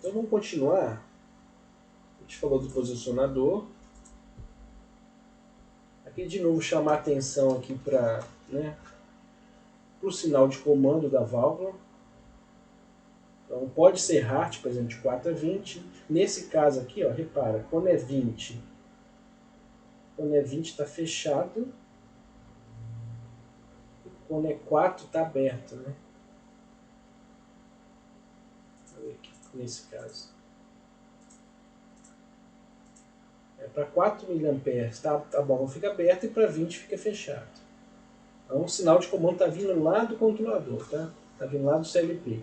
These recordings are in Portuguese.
Então vamos continuar. A gente falou do posicionador. Aqui de novo chamar a atenção aqui para, né, o sinal de comando da válvula. Então pode ser RART, por exemplo, de 4 a 20. Nesse caso aqui, ó, repara, quando é 20 está fechado. Quando é 4 está aberto, né? Aqui, nesse caso. Para 4 mA tá bom, fica aberto, e para 20 fica fechado. Então o sinal de comando está vindo lá do controlador, tá? Está vindo lá do CLP.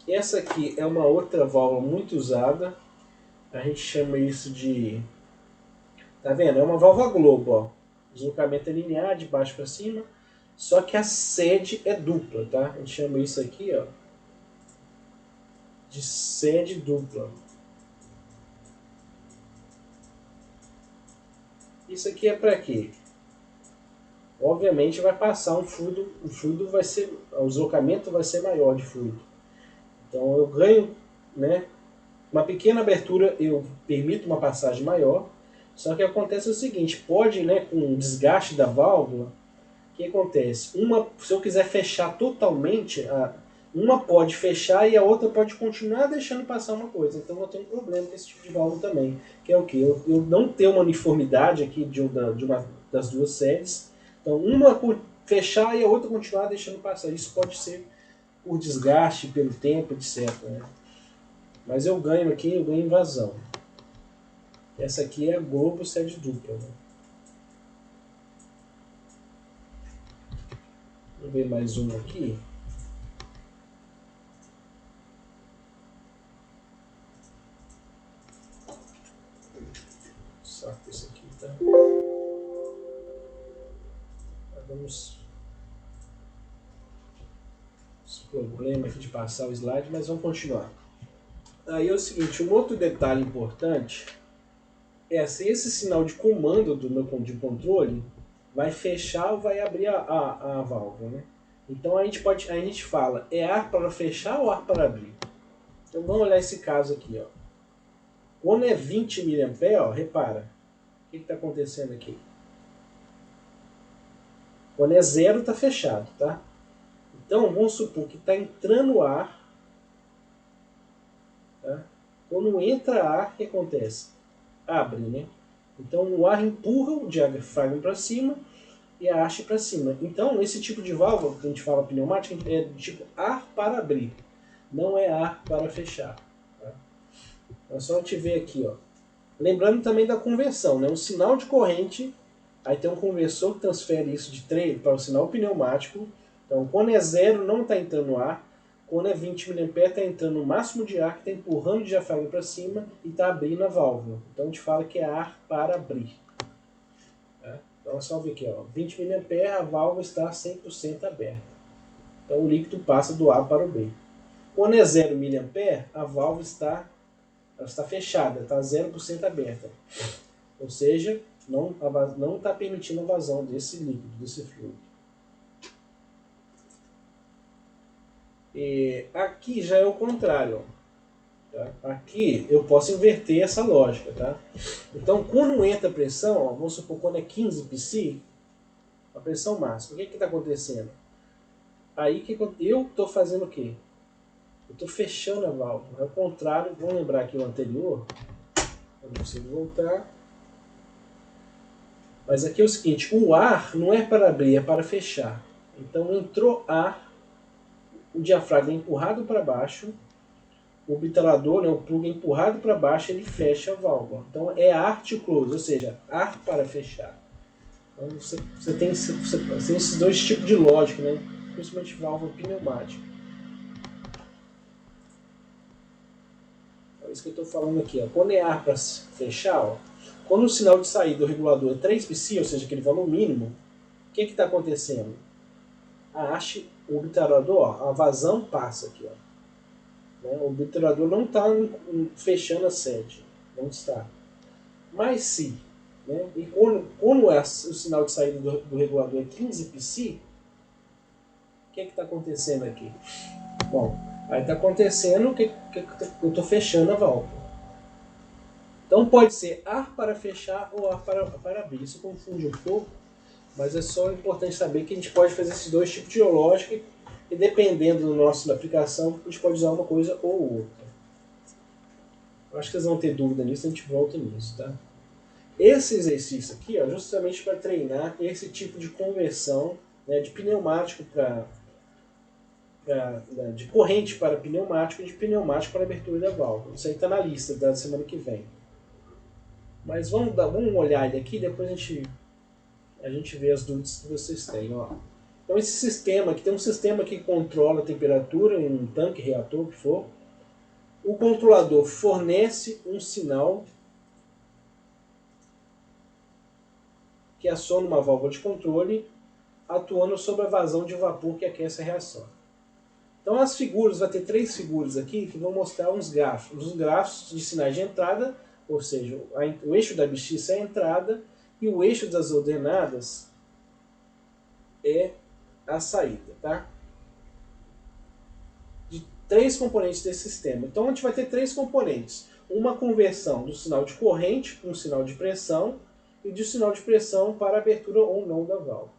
Essa aqui é uma outra válvula muito usada. A gente chama isso de... Tá vendo? É uma válvula globo, ó. O deslocamento é linear, de baixo para cima. Só que a sede é dupla, tá? A gente chama isso aqui, ó, de sede dupla. Isso aqui é para quê? Obviamente vai passar um fluido, o deslocamento vai ser maior de fluido. Então eu ganho, né, uma pequena abertura, eu permito uma passagem maior, só que acontece o seguinte, pode, né, com o desgaste da válvula, o que acontece? Se eu quiser fechar totalmente, uma pode fechar e a outra pode continuar deixando passar uma coisa. Então eu tenho um problema com esse tipo de válvula também, que é o quê? Eu não ter uma uniformidade aqui de uma das duas sedes. Então uma fechar e a outra continuar deixando passar. Isso pode ser por desgaste, pelo tempo, etc, né? Mas eu ganho aqui, eu ganho em vazão. Essa aqui é a globo sede dupla, né? Vamos ver mais uma aqui. Saco esse aqui, tá? Vamos... problema aqui de passar o slide, mas vamos continuar. Aí é o seguinte, um outro detalhe importante é se esse sinal de comando do meu de controle vai fechar ou vai abrir a válvula, né? Então a gente fala, é ar para fechar ou ar para abrir? Então vamos olhar esse caso aqui, ó. Quando é 20 mA, ó, repara, o que está acontecendo aqui? Quando é 0 está fechado, tá? Então vamos supor que está entrando ar, tá? Quando entra ar, o que acontece? Abre, né? Então o ar empurra o diafragma para cima e a haste para cima. Então esse tipo de válvula que a gente fala pneumática é do tipo ar para abrir, não é ar para fechar. Tá? É só a gente ver aqui, ó. Lembrando também da conversão, né? O sinal de corrente, aí tem um conversor que transfere isso de trailer para o sinal pneumático. Então quando é 0 não está entrando ar. Quando é 20 mA está entrando o máximo de ar, que está empurrando o diafragma para cima e está abrindo a válvula. Então a gente fala que é ar para abrir. Tá? Então é só ver aqui, ó, 20 mA a válvula está 100% aberta. Então o líquido passa do A para o B. Quando é 0 mA, a válvula está fechada, está 0% aberta. Ou seja, não está permitindo a vazão desse líquido, desse fluido. E aqui já é o contrário. Tá? Aqui eu posso inverter essa lógica. Tá? Então, quando entra a pressão, ó, vamos supor quando é 15 psi, a pressão máxima, o que está acontecendo? Aí que eu estou fazendo o quê? Eu estou fechando a válvula. Ao contrário, vamos lembrar aqui o anterior. Eu não consigo voltar. Mas aqui é o seguinte, o ar não é para abrir, é para fechar. Então entrou ar, o diafragma é empurrado para baixo, o bitalador, né, o plug é empurrado para baixo, ele fecha a válvula. Então é ar to close, ou seja, ar para fechar. Então você tem esses dois tipos de lógica, né, principalmente válvula pneumática. É isso que eu estou falando aqui. Ó. Quando é ar para fechar, ó, quando o sinal de saída do regulador é 3 psi, ou seja, aquele valor mínimo, o que está acontecendo? A haste, o bitalador, ó, a vazão passa aqui. Ó. Né? O bitalador não está fechando a sede. Não está. Mas se né? E quando o sinal de saída do regulador é 15 psi, o que está acontecendo aqui? Bom, aí está acontecendo que eu estou fechando a válvula. Então pode ser ar para fechar ou ar para abrir. Isso confunde um pouco, mas é só importante saber que a gente pode fazer esses dois tipos de lógica e dependendo da nossa aplicação, a gente pode usar uma coisa ou outra. Eu acho que vocês vão ter dúvida nisso, a gente volta nisso, tá? Esse exercício aqui, ó, justamente para treinar esse tipo de conversão, né, de pneumático de corrente para pneumático e de pneumático para abertura da válvula. Isso aí está na lista da semana que vem. Mas vamos olhar ele aqui, depois a gente vê as dúvidas que vocês têm. Ó. Então esse sistema aqui, tem um sistema que controla a temperatura em um tanque, reator, o que for. O controlador fornece um sinal que aciona uma válvula de controle, atuando sobre a vazão de vapor que aquece a reação. Então as figuras, vai ter 3 figuras aqui que vão mostrar uns grafos. Os grafos de sinais de entrada, ou seja, o eixo da abscissa é a entrada e o eixo das ordenadas é a saída, tá? De 3 componentes desse sistema. Então a gente vai ter 3 componentes. Uma conversão do sinal de corrente para um sinal de pressão e de sinal de pressão para abertura ou não da válvula.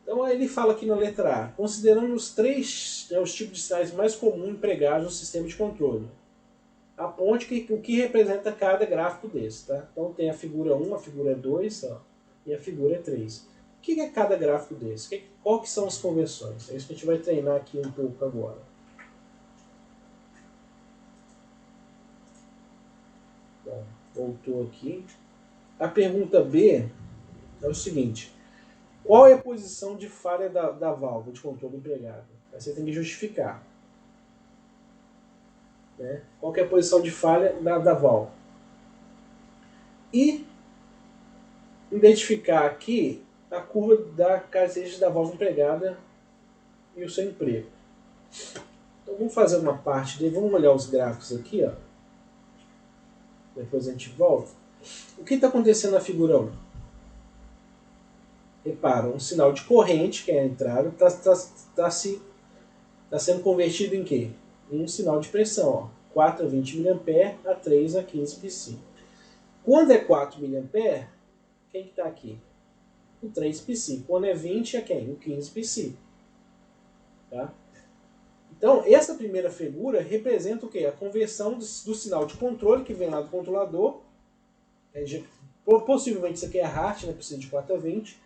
Então ele fala aqui na letra A, considerando os 3 os tipos de sinais mais comuns empregados no sistema de controle. Aponte o que representa cada gráfico desse. Tá? Então tem a figura 1, a figura 2 ó, e a figura 3. O que é cada gráfico desse? Qual que são as conversões? É isso que a gente vai treinar aqui um pouco agora. Bom, voltou aqui. A pergunta B é o seguinte. Qual é a posição de falha da válvula de controle empregada? Aí você tem que justificar. Né? Qual é a posição de falha da válvula? E identificar aqui a curva da característica da válvula empregada e o seu emprego. Então vamos fazer uma parte dele, vamos olhar os gráficos aqui, ó. Depois a gente volta. O que está acontecendo na figura 1? Repara, um sinal de corrente, que é a entrada, está sendo convertido em quê? Em um sinal de pressão, ó. 4 a 20 mA a 3 a 15 psi. Quando é 4 mA, quem está aqui? O 3 psi. Quando é 20 é quem? O 15 psi. Tá? Então, essa primeira figura representa o quê? A conversão do sinal de controle que vem lá do controlador. Possivelmente isso aqui é Hart, né? Precisa de 4 a 20.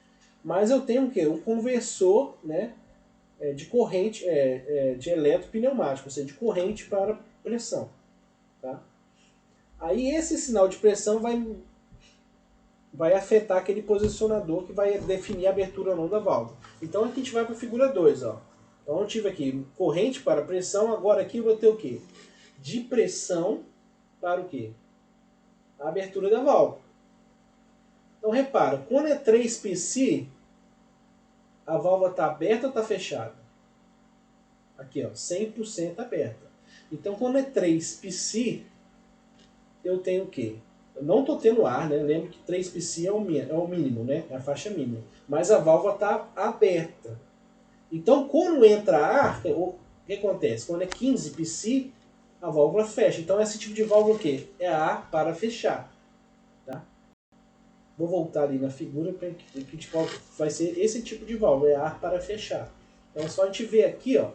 Mas eu tenho o quê? Um conversor, né? De corrente, de eletropneumático, ou seja, de corrente para pressão. Tá? Aí esse sinal de pressão vai afetar aquele posicionador que vai definir a abertura ou não da válvula. Então aqui a gente vai para a figura 2. Ó. Então eu tive aqui corrente para pressão, agora aqui eu vou ter o quê? De pressão para o quê? A abertura da válvula. Então repara, quando é 3 psi, a válvula está aberta ou está fechada? Aqui, ó, 100% aberta. Então quando é 3 psi, eu tenho o quê? Eu não estou tendo ar, né? Lembra que 3 psi é o mínimo, né? É a faixa mínima. Mas a válvula está aberta. Então, quando entra ar, o que acontece? Quando é 15 psi, a válvula fecha. Então, esse tipo de válvula o quê? É ar para fechar. Tá? Vou voltar ali na figura para que vai ser esse tipo de válvula, é ar para fechar. Então, é só a gente ver aqui, ó,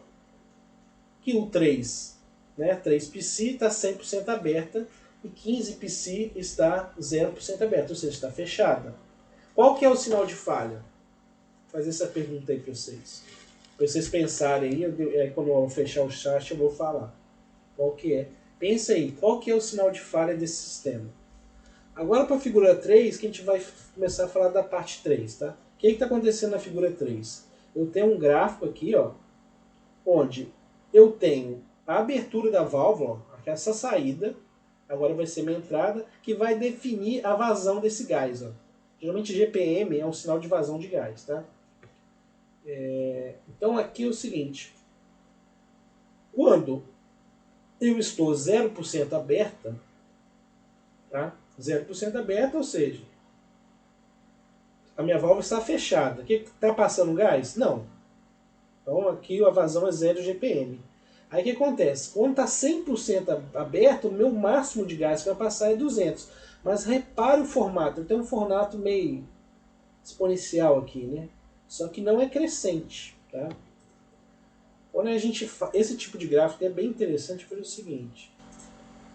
que o 3, né? 3 psi está 100% aberta e 15 psi está 0% aberta, ou seja, está fechada. Qual que é o sinal de falha? Vou fazer essa pergunta aí para vocês. Para vocês pensarem aí, quando eu fechar o chat eu vou falar. Qual que é? Pensa aí, qual que é o sinal de falha desse sistema? Agora para a figura 3, que a gente vai começar a falar da parte 3, tá? O que está acontecendo na figura 3? Eu tenho um gráfico aqui, ó, onde eu tenho a abertura da válvula, essa saída, agora vai ser minha entrada, que vai definir a vazão desse gás. Ó. Geralmente GPM é um sinal de vazão de gás. Tá? Então aqui é o seguinte, quando eu estou 0% aberta, tá? 0% aberta, ou seja, a minha válvula está fechada. O que está passando gás? Não. Então aqui a vazão é 0 GPM. Aí o que acontece? Quando está 100% aberto, o meu máximo de gás que vai passar é 200. Mas repare o formato. Tem um formato meio exponencial aqui, né? Só que não é crescente, tá? Quando a gente esse tipo de gráfico é bem interessante pelo seguinte.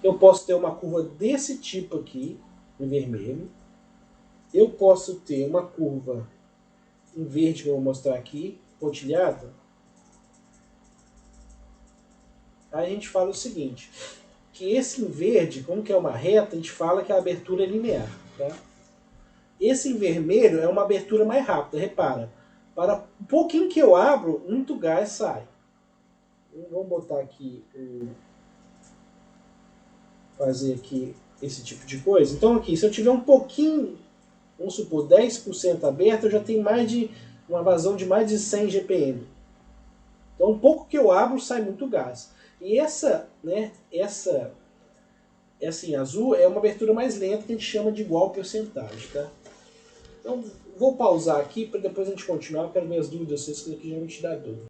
Eu posso ter uma curva desse tipo aqui, em vermelho. Eu posso ter uma curva em verde, que eu vou mostrar aqui, pontilhada. Aí a gente fala o seguinte, que esse em verde, como que é uma reta, a gente fala que a abertura é linear. Tá? Esse em vermelho é uma abertura mais rápida, repara. Para um pouquinho que eu abro, muito gás sai. Vamos botar aqui, fazer aqui esse tipo de coisa. Então aqui, se eu tiver um pouquinho, vamos supor, 10% aberto, eu já tenho uma vazão de mais de 100 GPM. Então um pouco que eu abro, sai muito gás. E essa em azul é uma abertura mais lenta que a gente chama de igual porcentagem. Tá? Então vou pausar aqui para depois a gente continuar. Eu quero ver as dúvidas de vocês, que aqui já me te dá dúvida.